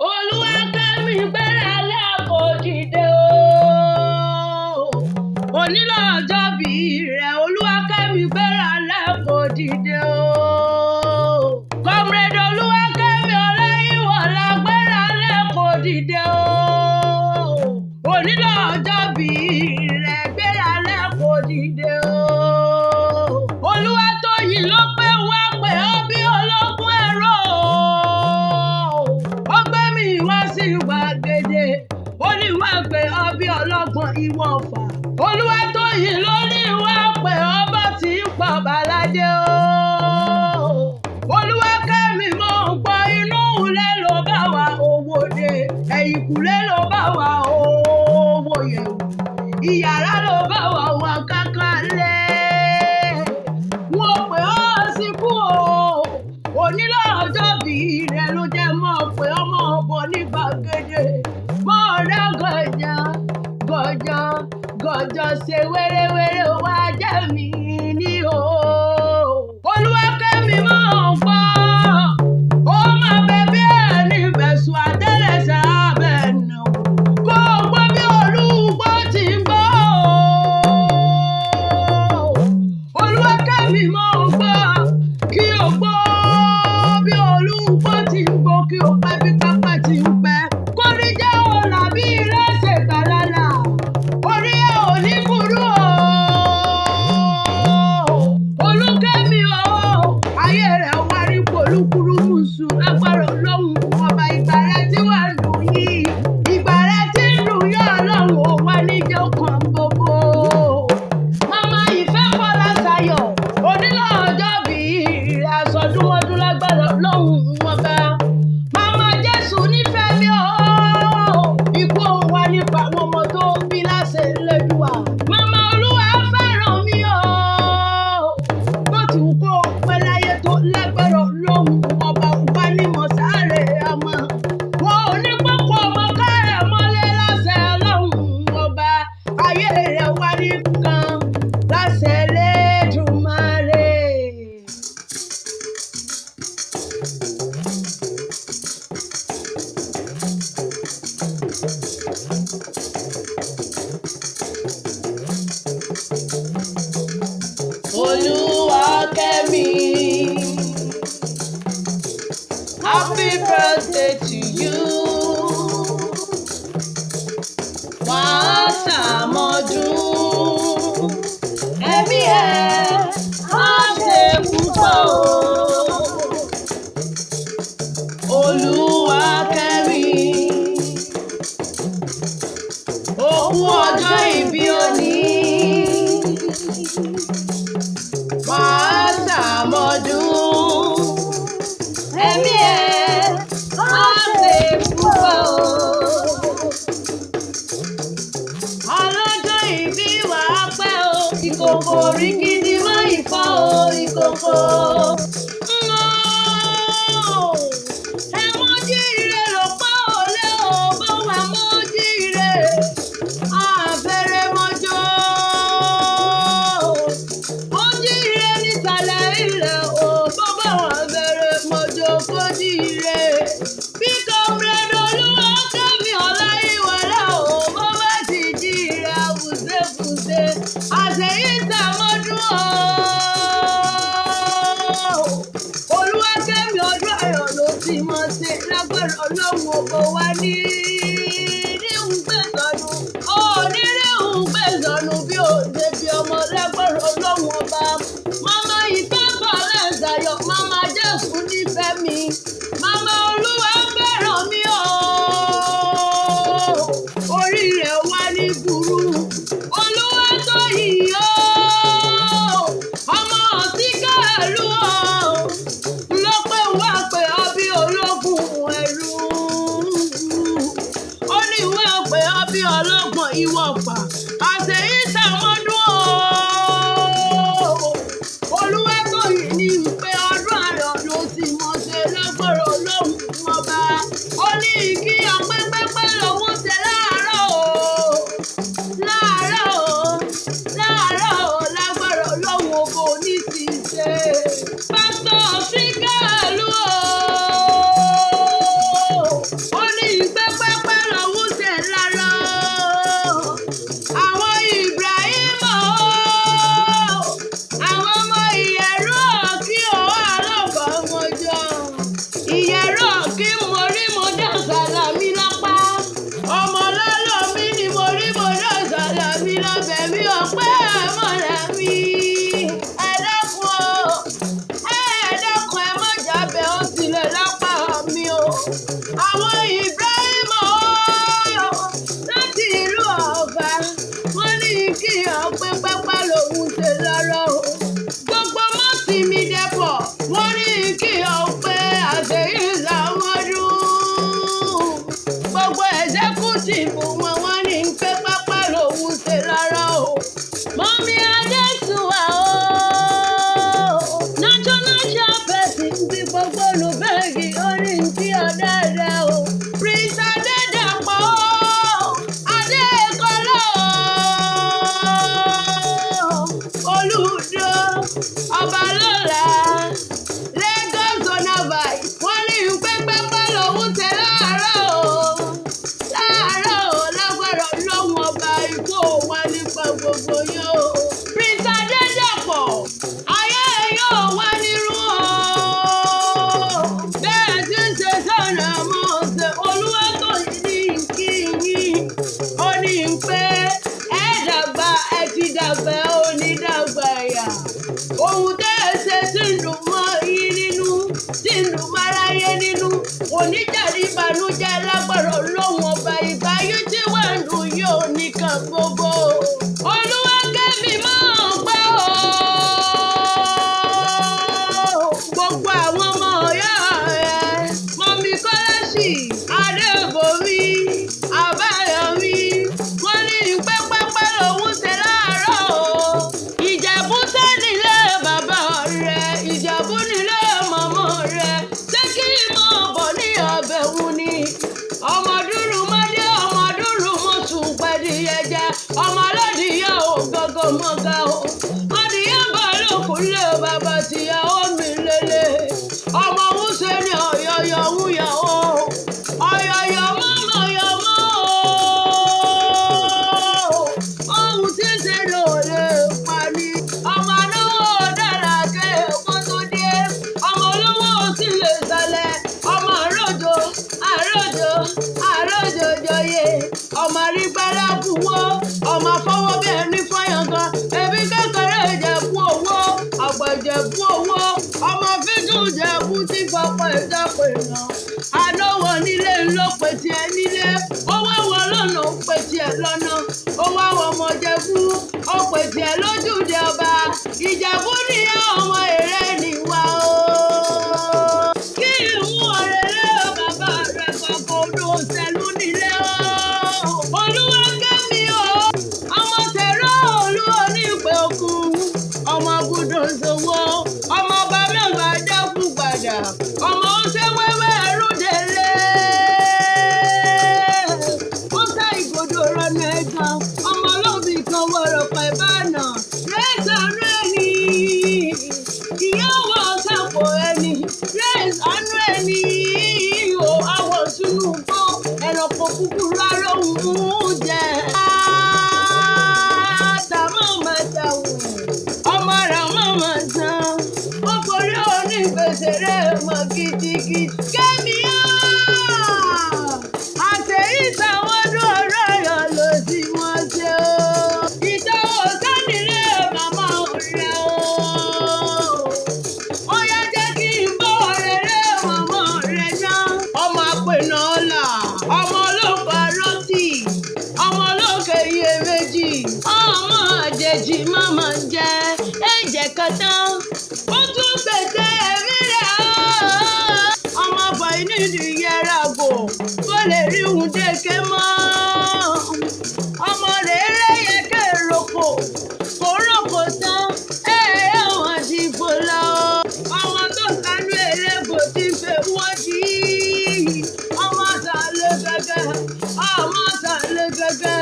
Olúwakẹ́mi gbéra lẹ́kò dìde o. Onílò ọjọ́ bí rẹ̀ Olúwakẹ́mi gbéra lẹ́kò dìde o. Comrade Olúwakẹ́mi Ọláyíwọlá gbéra lẹ́kò dìde o. Onílò ọjọ́ bí rẹ̀ gbéra lẹ́kò dìde o. Olúwatóyìn ló pé wá pé ó bí ológun ẹ̀rọ ó gbé mi wá sí gbàgede ó ní wá pé ó bí ọlọ́gbọ́n Ìwọ̀fà. Olúwatóyìn ló ní wá pé ọba tí ń pọ̀ bàládé o. Olúwakẹ́mi mọ̀ ń gbọ́ inú ilé ló bá wa owó dé ẹ̀yìnkùlé ló bá wa owó yẹ̀wò ìyàrá ló bá wa wà kákálẹ̀. Wọ́n pè ọ́ síkú o. Onílò ọjọ́ bí rẹ̀ ló jẹ́ mọ́ pé ọmọ ọ̀bọ ní gbàgede. Mọ́ ọ̀dá gọ̀jọ̀ ṣe wérewére wá jẹ́ mi ní o. Olúwakẹ́mi mọ̀ ń gbọ́. Ó máa bẹ bí ẹni bẹ̀sùn àtẹ́lẹsẹ̀ abẹ́ nà. Kó o gbọ́ bí olúgbó ti ń gbọ́. Olúwakẹ́mi mọ̀ ń gbọ́. Kí o gbọ́ bí olúgbó ti ń gbọ́. Kí o pẹ́ bí pápá ti ń pẹ́. Kó ní jẹ́ ọ̀la bí ìrẹsẹ̀ gbàlálà. Orí ẹ̀ ò ní burú o. Olúkẹ́mi o. Ayé rẹ̀ wá rí polúkúrú mùsù. Agbára Ọlọ́run ọba ìgbà rẹ̀ tí wà lù yìí. Ìgbà rẹ̀ tí ń lù yọ Ọlọ́run ò wá níjọ́ kan gbogbo. Màmá Ìfẹ́ Fọláṣayọ̀ onílò ọjọ́ bí aṣọdúnmọ́dún lágbára Ọlọ́run ọba. Màmá Jésù nífẹ̀ẹ́ mi o. Ikú òun wá nípa àwọn ọmọ tó bí láṣẹ lẹ́dùwà. Màmá Olúwa fẹ́ràn mi o. Bó ti wù kó pẹ́ láyé tó lágbára Ọlọ́run ọba wá ní mọ̀sáré ọmọ. Wọn ò ní pọ́pọ́ ọmọ káyọ̀ mọ́lé láṣẹ Ọlọ́run ọba. Ayé rẹ̀ wá ní kan láṣẹ Elédùmarè. Olúwakẹ́mi, happy birthday to you. Wàá ṣàmọ́dún, ẹ̀mí ẹ̀ á ṣe púpọ̀ o. Olúwakẹ́mi, òkú ọjọ́ ìbí òní. Wàá ṣàmọ́dún, ẹ̀mí ẹ̀ á ṣe púpọ̀ o. Ọlọ́jọ́ ìbí wàá pẹ́ o. Ìkòkò rí gidi mọ́ ìfọ́ o. Ìkòkò. Ẹ mójíire ló pọ́ òlé o. Bó wà mójíire. Àfẹ́rẹ́ mọ́jọ́. Mójíire nísàlẹ̀ ilẹ̀ o. Bó bá wà fẹ́rẹ́ mọ́jọ́ kó jíire. Bí Comrade Olúwakẹ́mi Ọláyíwọlá o. Bó bá ti jíire àwùsẹ̀fùsẹ̀. Àṣeyí ṣàmọ́dún o. Olúwakẹ́mi ọdún ayọ̀ ló ti mọ̀ ṣe lágbára Ọlọ́run ọkọ̀ wa ní ríhùn gbẹ̀sọ̀nù. Ó ní ríhùn gbẹ̀sọ̀nù bí ó ṣe bí ọmọ lágbára Ọlọ́run ọba. Màmá Ìfẹ́ Fọláṣayọ̀, Màmá Jésù nífẹ̀ẹ́ mi. Màmá Olúwa fẹ́ràn mi o. Orí rẹ̀ wá ní burú. Olúwatóyìn o. Ọmọ Síkàlù o. Ló pé wá pé ọ bí ológun ẹ̀rù. Ó ní wá pé ọ bí ọlọ́gbọ́n Ìwọ̀fà. Àṣeyí ṣàmọ́dún o. Olúwatóyìn ní pé ọdún ayọ̀ ló ti mọ̀ ṣe lágbára Ọlọ́run ọba. Ó ní kí ọpẹ́ pẹ́pẹ́ lòun ṣe láàárọ̀ o. Láàárọ̀ o. Láàárọ̀ o. Lágbára Ọlọ́run ọba ò ní ti ṣe. Pásítọ̀ Síkàlù o. Àwọn Ibrahim láti ìlú Ọ̀fà wọ́n ní kí ọpẹ́ pápá lòun ṣe lọ́rọ̀ o. Gbogbo mọ́sí mi dẹ́pọ̀ wọ́n ní kí ọpẹ́ àṣeyí làwọn dùn. Gbogbo ẹ̀sẹ́kùtìfù wọn wọ́n ní pé pápá lòun ṣe lọ́rọ̀ o. Mọ́mí Adésùwà o. National chairperson ti gbogbo olùbẹ́ẹ̀gì orí ti ọ̀dẹ́dẹ́ o. Prince Adédàpọ̀ o. Adékọ́lá o. Olùdó Ọbalọ́lá. Lagos Zonal Vice wọ́n ní pé pápá lòun ṣe láàárọ̀ o. Láàárọ̀ o lágbára Ọlọ́run ọba ikú wọn nípa gbogbo yín o. Prince Adédàpọ̀ ayé yóò wá nírú o. Bẹ́ẹ̀ tí ń ṣe sọ̀nà mọ́ ọ̀sẹ̀ Olúwatóyìn ní kí yín. Ó ní pé ẹ dàgbà ẹ ti dàgbà ó ní dàgbà ẹ̀yà. Ohun tẹ́ ẹ ṣe tí ń dùn mọ́ yín nínú tí ń dùn máráyé nínú. Oníjàrí ìbànújẹ́ lágbára Ọlọ́run ọba ìgbà yìí tí wà ń dùn yóò nìkan gbogbo. Olúwakẹ́mi máa ń pẹ́ o. Gbogbo àwọn ọmọ ọ̀yá rẹ̀ Mọ́mí Kọ́láṣì Adébòmí Àbáyọ̀mí wọ́n ní pé pápá lòun ṣe láàárọ̀ o. Ìjẹ̀bú ṣẹ́ nílé bàbá rẹ̀ Ìjẹ̀bú nílé màmá rẹ̀ ṣé kí n máa bọ̀ ní ọbẹ̀ wù ni. Ọmọ dúró mọ́dé ọmọ dúró mọ́tò pẹ̀lú ẹja ọmọ aládìyẹ ò gọ́gọ́ mọ́gá o. Adìyẹ bá lókun lé bàbá tìyàwó mi lélẹ̀. Ọmọ òun ṣe ni ọ̀yọ̀yọ̀ ń yà ó. Ọ̀yọ̀yọ̀ mọ́mọ́ yọ̀ mọ́ o. Ohun tí ń ṣe ló lè pa ni. Ọmọ náà dára ké wọ́n tó dé. Ọmọ olówó sì lè sálẹ̀. Ọmọ àròjò àròjò àròjò jọyè. Ọmọ àrígbálá buwọ́. Ọmọ afọwọ́ bí ẹni fọyàn gan. Ẹbí kékeré Ìjẹ̀bú owó. Àgbà Ìjẹ̀bú owó. Ọmọ fíjù Ìjẹ̀bú tí fọpọ̀ ìjọpọ̀ èèyàn. Àlówó nílé ló pè tiẹ̀ nílé. Ó wá wọ lọ́nà ó pè tiẹ̀ lọ́nà. Ó wá wọ ọmọ Ìjẹ̀bú. Ó pè tiẹ̀ lójúde ọba. Ìjẹ̀bú ní ọmọ èrè níwá o. Kí ìwú ọ̀rẹ́lẹ́ bàbá rẹ̀ kọ̀ọ̀kan odò òṣèlú nílé o. Olúwakẹ́mi o. Ọmọ tẹ̀rọ olú onípẹ̀ òkun. Ọmọ gbúdọ̀ ṣòwò. Ọmọ ọba mẹ́wàá dákú padà. Ọmọ ọṣẹ wẹ́wẹ́ ẹrú délé. Ó sá ìgòdò rọnà ẹ̀gàn. Ọmọ olóbì kan wọ̀rọ̀ pẹ̀ bánà. Rẹ́sàánú ẹni. Ìyá wọ̀ sàpò ẹni. Rẹ́sàánú ẹni. O àwọ̀ sínú gbọ́. Ẹranko kúkúrú aróhùn jẹ. Àtàmọ́ máa dàwọ̀. Ọmọ rẹ̀ mọ̀ máa san. Ó forí onígbèsè rẹ̀ mọ̀ gidigidi. Kẹ́mi á. Àṣeyí táwọn dúró yọ̀ ló sì wọ́n ṣe o. Ìdánwò sánilé màmá rẹ̀ o. Ó yá jẹ́ kí n bọ́ rere màmá rẹ̀ náà. Ọmọ àpènà ọ̀la. Ọmọ olóko arọ́tì. Ọmọ olókè iyèméjì. Ọmọ àjèjì máma jẹ. Ẹ̀jẹ̀ kan tán. Ó tún gbèsè ẹ̀mí rẹ̀ o. Ọmọ bàí nídìí yẹra gò. Kó lè rí òun dékè mọ́. Ọmọ rẹ̀ rẹ́yẹ kéròkò. Kò ròkò tán. Ẹ̀wọ̀n ti fò lọ. Ọmọ tó sánú elégbò ti fẹ́ wọ́n jí. Ọmọ sàlẹ̀ gẹ́gẹ́. Ọmọ sàlẹ̀ gẹ́gẹ́.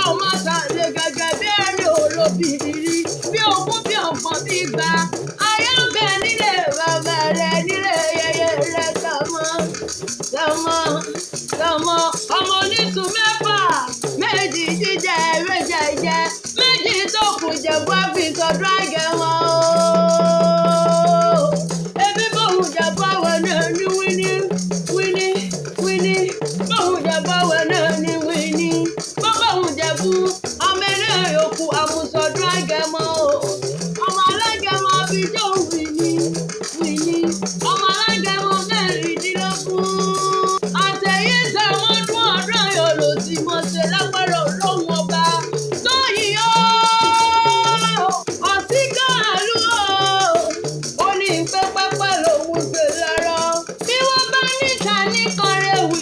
Ọmọ sàlẹ̀ gẹ́gẹ́ bí ẹni olóbìnrin. Bí ogún bí ọ̀pọ̀ bí gbà. Ayé ń bẹ nílé bàbá rẹ̀ nílé yẹyẹ rẹ̀ tọmọ. Tọmọ tọmọ ọmọ oníṣu mẹ́fà. Méjì jíjẹ méjì jẹ. Méjì tó kù Jẹ̀bú àfi sọdún àgẹ̀wọ̀n o. Ebi bóun Jẹ̀bú àwọn náà ní wíní wíní wíní. Bóun Jẹ̀bú àwọn náà ní wíní. Bóun Jẹ̀bú ọmọ eré yòókù àmùsọ̀dún àgẹ̀mọ́ o. Ọmọ alágẹmọ abijọ́ wíní wíní. Ọmọ alágẹmọ mẹ́rìndínlógún.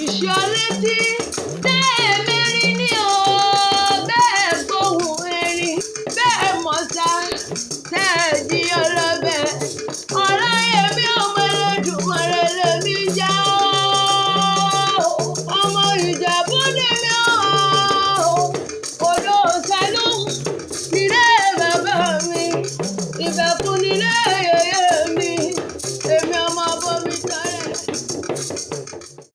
ìṣọ́ létí.